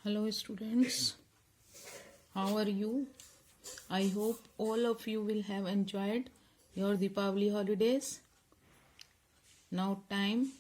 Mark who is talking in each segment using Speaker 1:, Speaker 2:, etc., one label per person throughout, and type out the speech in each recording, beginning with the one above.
Speaker 1: Hello students, how are you? I hope all of you will have enjoyed your Deepavali holidays. Now time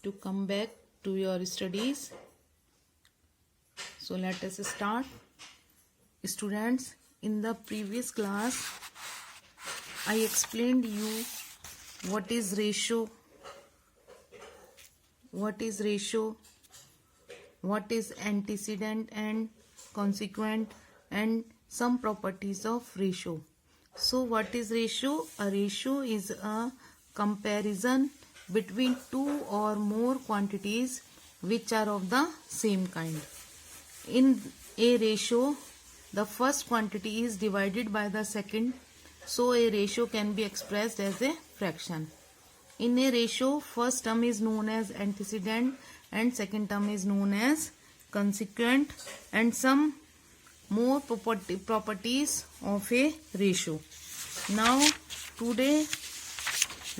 Speaker 1: to come back to your studies. So let us start. Students, in the previous class I explained you what is ratio, what is antecedent and consequent, and some properties of ratio. So what is ratio? A ratio is a comparison between two or more quantities which are of the same kind. In a ratio, the first quantity is divided by the second, so a ratio can be expressed as a fraction. In a ratio, first term is known as antecedent and second term is known as consequent, and some more properties of a ratio. Now today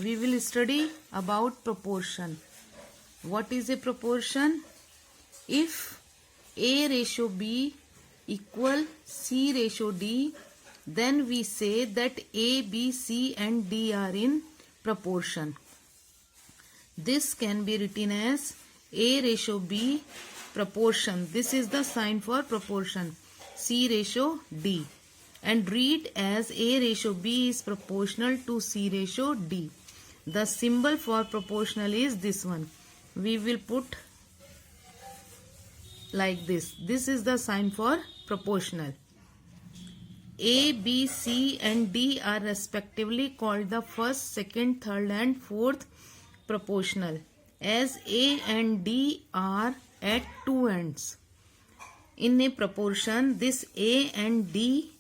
Speaker 1: we will study about proportion. What is a proportion? If A ratio B equal C ratio D, then we say that A, B, C and D are in proportion. This can be written as A ratio B proportion. This is the sign for proportion. C ratio D. And read as A ratio B is proportional to C ratio D. The symbol for proportional is this one. We will put like this. This is the sign for proportional. A, B, C and D are respectively called the first, second, third and fourth proportional, as A and D are at two ends. In a proportion, this A and D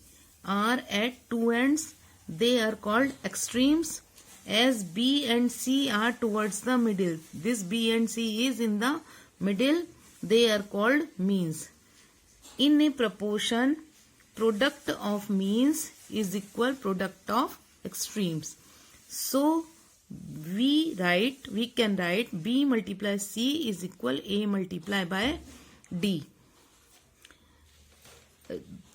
Speaker 1: are at two ends. They are called extremes, as B and C are towards the middle. This B and C is in the middle. They are called means. In a proportion, product of means is equal product of extremes. So we can write B multiply C is equal A multiply by D.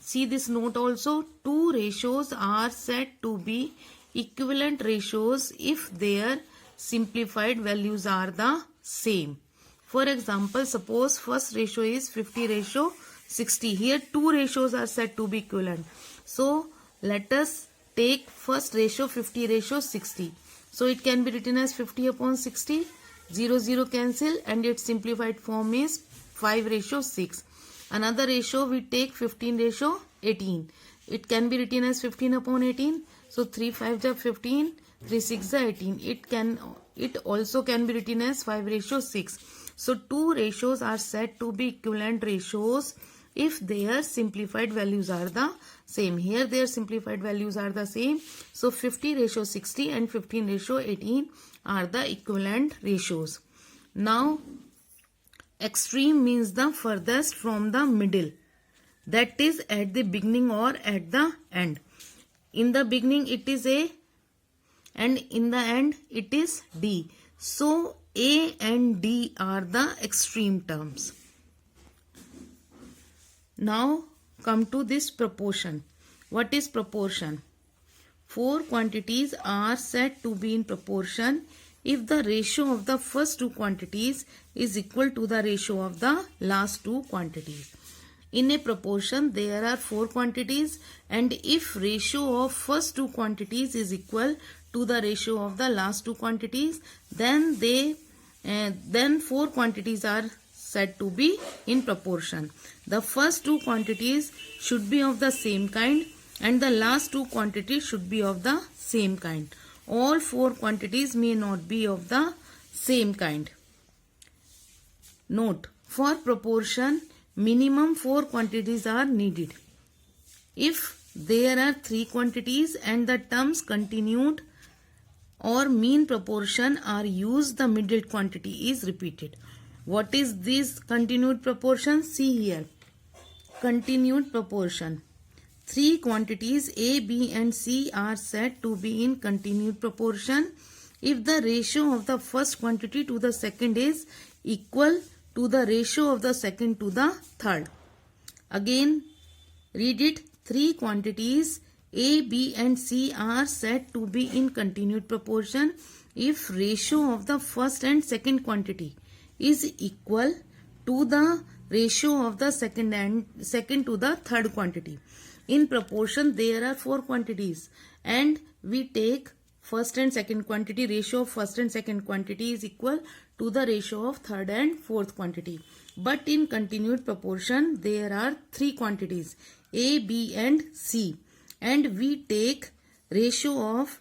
Speaker 1: See this note also. Two ratios are said to be equivalent ratios if their simplified values are the same. For example, suppose first ratio is 50:60. Here two ratios are said to be equivalent. So let us take first ratio 50:60. So it can be written as 50/60. 0 cancel and its simplified form is 5:6. Another ratio we take 15:18. It can be written as 15/18. So 3 5 are 15, 3 6 are 18. It also can be written as 5:6. So two ratios are said to be equivalent ratios if their simplified values are the same. Here their simplified values are the same. So 50:60 and 15:18 are the equivalent ratios. Now extreme means the furthest from the middle, that is at the beginning or at the end. In the beginning it is A and in the end it is D. So A and D are the extreme terms. Now come to this proportion. What is proportion? Four quantities are said to be in proportion if the ratio of the first two quantities is equal to the ratio of the last two quantities. In a proportion, there are four quantities, and if ratio of first two quantities is equal to the ratio of the last two quantities, then four quantities are said to be in proportion. The first two quantities should be of the same kind and the last two quantities should be of the same kind. All four quantities may not be of the same kind. Note, for proportion, minimum four quantities are needed. If there are three quantities and the terms continued or mean proportion are used, the middle quantity is repeated. What is this continued proportion? See here. Continued proportion. Three quantities A, B and C are said to be in continued proportion if the ratio of the first quantity to the second is equal to the ratio of the second to the third. Again, read it. Three quantities A, B and C are said to be in continued proportion if ratio of the first and second quantity is equal to the ratio of the second to the third quantity. In proportion, there are four quantities and we take first and second quantity. Ratio of first and second quantity is equal to the ratio of third and fourth quantity. But in continued proportion, there are three quantities A, B and C, and we take ratio of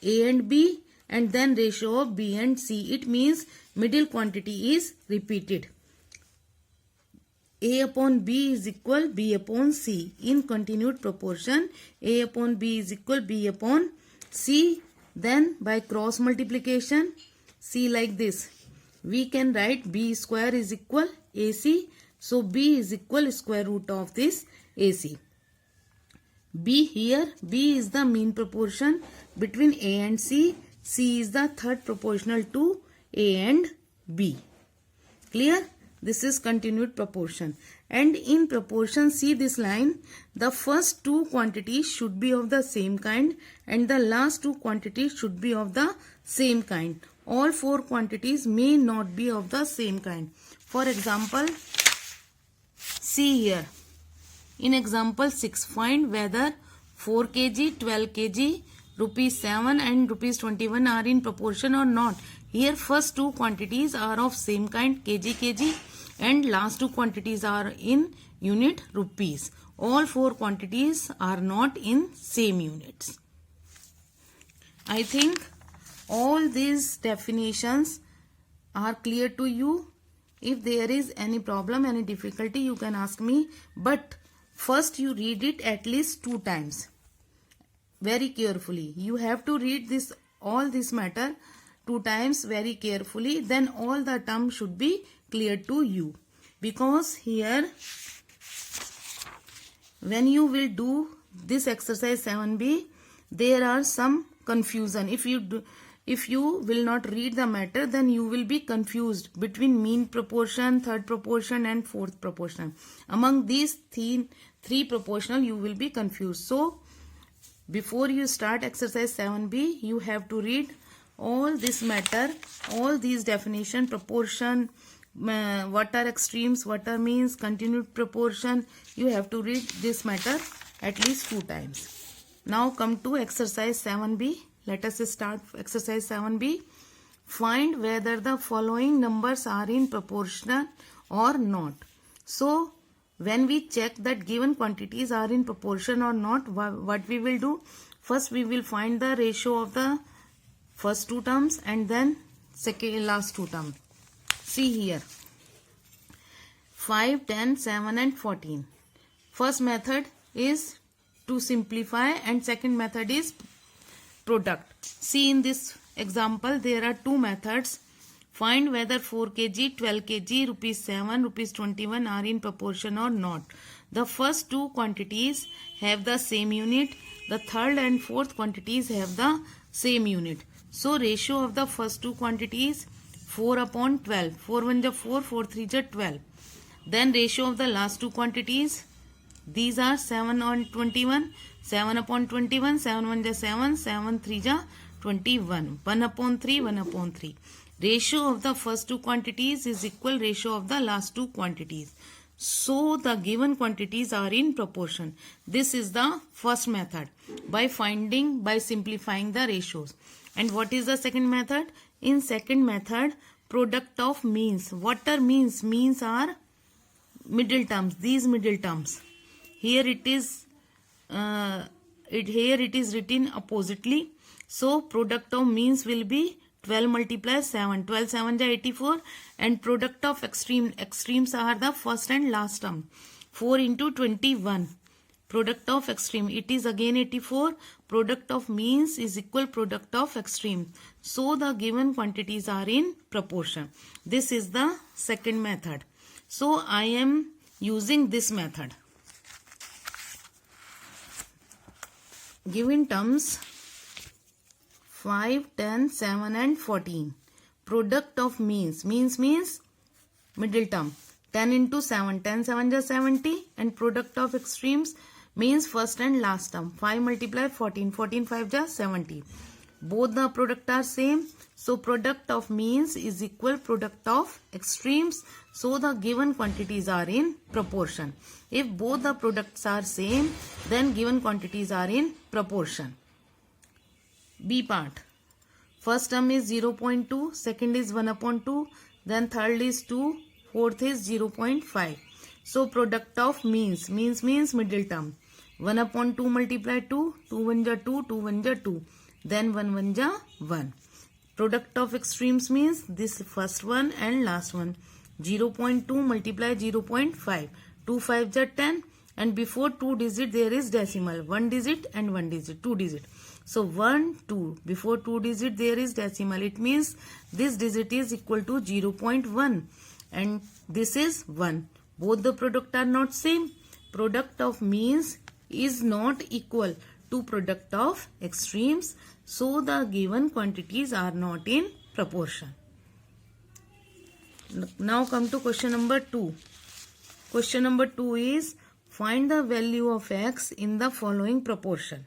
Speaker 1: A and B and then ratio of B and C. It means middle quantity is repeated. A upon B is equal B upon C. In continued proportion, A upon B is equal B upon C. Then by cross multiplication, C like this. We can write B square is equal AC. So B is equal square root of this AC. B here, B is the mean proportion between A and C. C is the third proportional to A and B. Clear? This is continued proportion. And in proportion, see this line, the first two quantities should be of the same kind and the last two quantities should be of the same kind. All four quantities may not be of the same kind. For example, see here. In example 6, find whether 4 kg, 12 kg, rupees 7 and rupees 21 are in proportion or not. Here first two quantities are of same kind, kg, and last two quantities are in unit rupees. All four quantities are not in same units. I think all these definitions are clear to you. If there is any problem, any difficulty, you can ask me. But first you read it at least 2 times. Very carefully. You have to read all this matter 2 times very carefully. Then all the terms should be clear to you. Because here, when you will do this exercise 7b, there are some confusion. If you will not read the matter, then you will be confused between mean proportion, third proportion and fourth proportion. Among these three proportional, you will be confused. So, before you start exercise 7b, you have to read all this matter, all these definition, proportion, what are extremes, what are means, continued proportion. You have to read this matter at least 2 times. Now come to exercise 7b. Let us start exercise 7b. Find whether the following numbers are in proportion or not. So, when we check that given quantities are in proportion or not, what we will do? First, we will find the ratio of the first 2 terms and then last 2 terms. See here. 5, 10, 7 and 14. First method is to simplify and second method is product. See in this example, there are 2 methods. Find whether 4 kg, 12 kg, rupees 7, rupees 21 are in proportion or not. The first 2 quantities have the same unit. The third and fourth quantities have the same unit. So ratio of the first 2 quantities 4 upon 12. 4 1 ja 4, 4 3 ja 12. Then ratio of the last 2 quantities, these are 7 on 21. 7 upon 21, 7 1 ja 7, 7 3 ja 21. 1 upon 3, 1 upon 3. Ratio of the first 2 quantities is equal ratio of the last 2 quantities. So the given quantities are in proportion. This is the first method by simplifying the ratios. And what is the second method? In second method, product of means. What are means? Means are middle terms. These middle terms. Here it is written oppositely. So product of means will be 12 multiplied 7. 12 7 ja 84. And product of extremes are the first and last term. 4 into 21. Product of extreme, it is again 84. Product of means is equal product of extreme. So the given quantities are in proportion. This is the second method. So I am using this method. Given terms 5, 10, 7 and 14. Product of means. Means middle term. 10 into 7, 10 7 is 70, and product of extremes means first and last term. 5 multiply 14, 14 5 is 70. Both the product are same, so product of means is equal product of extremes, so the given quantities are in proportion. If both the products are same, then given quantities are in proportion. B part. First term is 0.2, second is 1/2, then third is 2, fourth is 0.5. So product of means means middle term. 1/2 multiply 2, 2 1 ja 2, 2 1 ja 2, then 1 1 ja 1. Product of extremes means this first one and last one. 0.2 multiply 0.5, 2 5 ja 10, and before 2 digit there is decimal, 1 digit and 1 digit, 2 digit. So 1 2, before 2 digit there is decimal, it means this digit is equal to 0.1 and this is 1. Both the product are not same. Product of means is not equal to product of extremes, so the given quantities are not in proportion. Now come to question number 2. Question number 2 is find the value of x in the following proportion.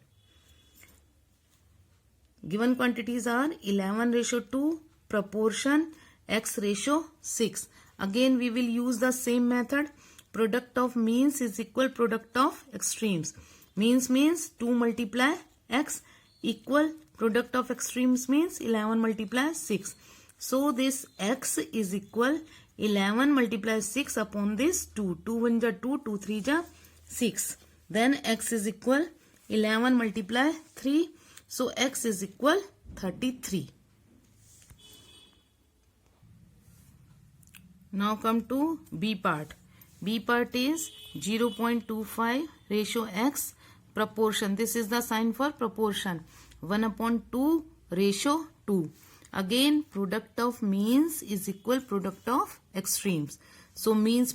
Speaker 1: Given quantities are 11:2, proportion x ratio 6. Again we will use the same method. Product of means is equal product of extremes. Means 2 multiply x equal product of extremes means 11 multiply 6. So this x is equal 11 multiply 6 upon this 2. 2 1 ja 2, 2 3 ja 6. Then x is equal 11 multiply 3. So x is equal 33. Now come to B part. B part is 0.25 ratio x proportion. This is the sign for proportion. 1/2 ratio 2. Again product of means is equal product of extremes. So means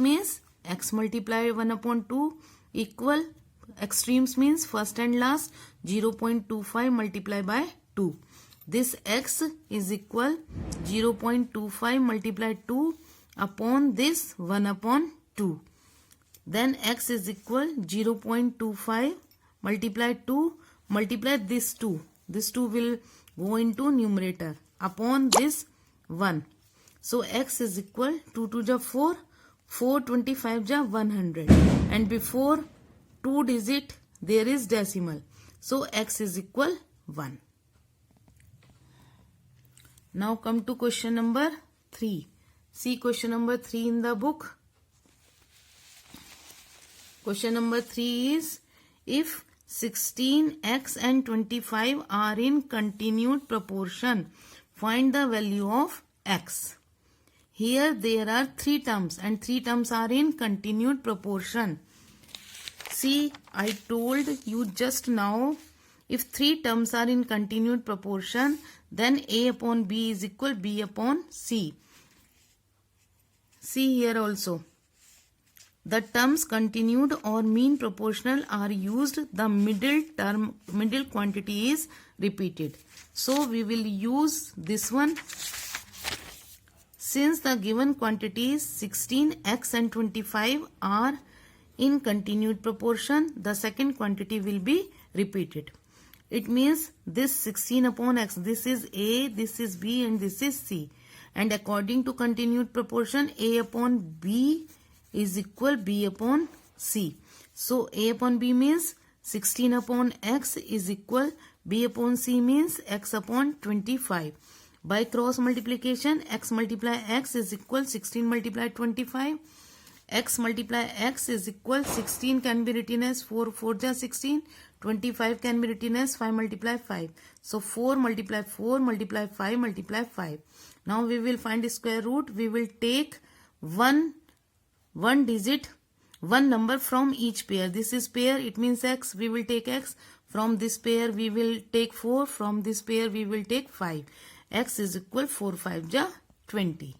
Speaker 1: x multiply 1/2 equal extremes means first and last 0.25 multiply by 2. This x is equal 0.25 multiply 2 upon this 1/2. Then x is equal 0.25 multiply 2 multiply this 2. This 2 will go into numerator upon this 1. So x is equal 2 2 ja 4, 4 25 ja 100, and before 2 digit there is decimal, so x is equal 1. Now come to question number 3. See question number 3 in the book. Question number 3 is if 16x and 25 are in continued proportion, find the value of x. Here there are 3 terms and 3 terms are in continued proportion. See, I told you just now, if 3 terms are in continued proportion, then a upon b is equal b upon c. See here also. The terms continued or mean proportional are used. The middle quantity is repeated. So we will use this one. Since the given quantities 16x and 25 are in continued proportion, the second quantity will be repeated. It means this 16 upon x, this is a, this is b, and this is c. And according to continued proportion, a upon b is equal b upon c. So a upon b means 16 upon x is equal b upon c means x upon 25. By cross multiplication, x multiply x is equal 16 multiply 25. X multiply x is equal 16 can be written as 4 4 ja 16. 25 can be written as 5 multiply 5. So 4 multiply 4 multiply 5 multiply 5. Now we will find the square root. We will take one digit, one number from each pair. This is pair, it means x. We will take x. From this pair we will take 4. From this pair we will take 5. X is equal 4 5 ja 20.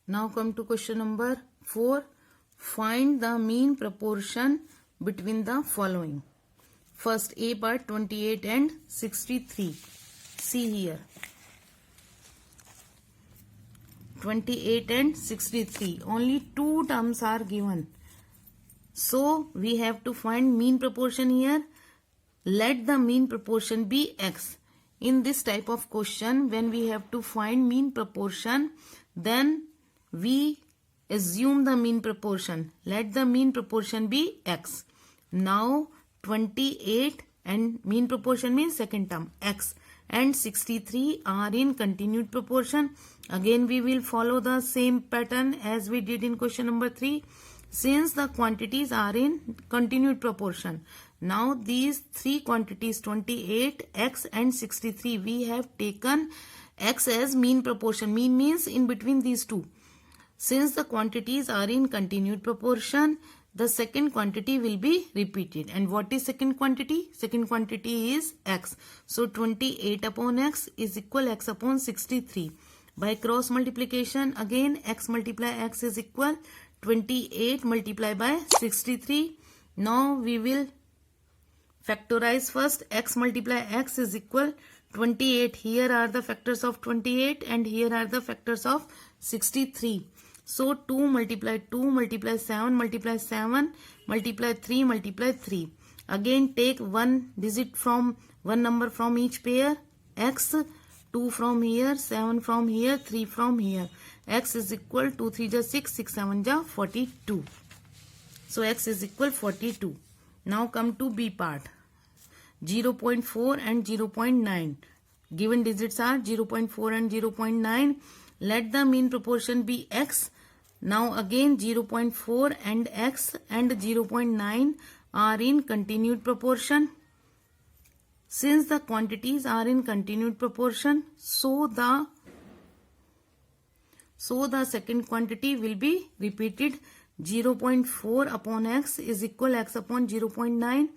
Speaker 1: Now come to question number 4. Find the mean proportion between the following. First A part 28 and 63. See here. 28 and 63. Only two terms are given. So we have to find mean proportion here. Let the mean proportion be x. In this type of question, when we have to find mean proportion, then we assume the mean proportion. Let the mean proportion be x. Now 28 and mean proportion means second term x and 63 are in continued proportion. Again we will follow the same pattern as we did in question number 3. Since the quantities are in continued proportion, now these three quantities 28, x and 63, we have taken x as mean proportion. Mean means in between these two. Since the quantities are in continued proportion, the second quantity will be repeated. And what is second quantity? Second quantity is x. So 28 upon x is equal x upon 63. By cross multiplication, again x multiply x is equal 28 multiplied by 63. Now we will factorize first. X multiply x is equal 28. Here are the factors of 28 and here are the factors of 63. So 2 multiply 2 multiply 7 multiply 7 multiply 3 multiply 3. Again take one digit from one number from each pair. X, 2 from here, 7 from here, 3 from here. X is equal 2 3 ja 6, 6 7 ja 42. So x is equal 42. Now come to B part. 0.4 and 0.9. Given digits are 0.4 and 0.9. Let the mean proportion be x. Now again 0.4 and x and 0.9 are in continued proportion. Since the quantities are in continued proportion, so the second quantity will be repeated. 0.4 upon x is equal x upon 0.9.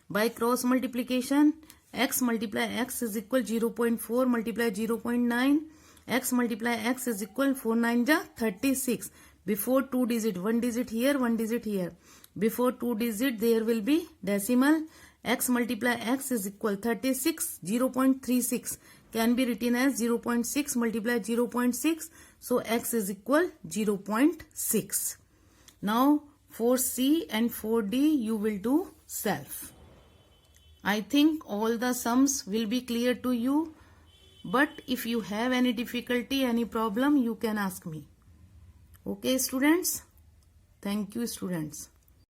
Speaker 1: By cross multiplication, x multiply x is equal 0.4 multiply 0.9. X multiply x is equal 4 9 ja 36. Before two digit, one digit here, one digit here. Before two digit there will be decimal. X multiply x is equal 36. 0.36 can be written as 0.6 multiply 0.6. So x is equal 0.6. Now for C and for D you will do self. I think all the sums will be clear to you. But if you have any difficulty, any problem, you can ask me. Okay, students? Thank you, students.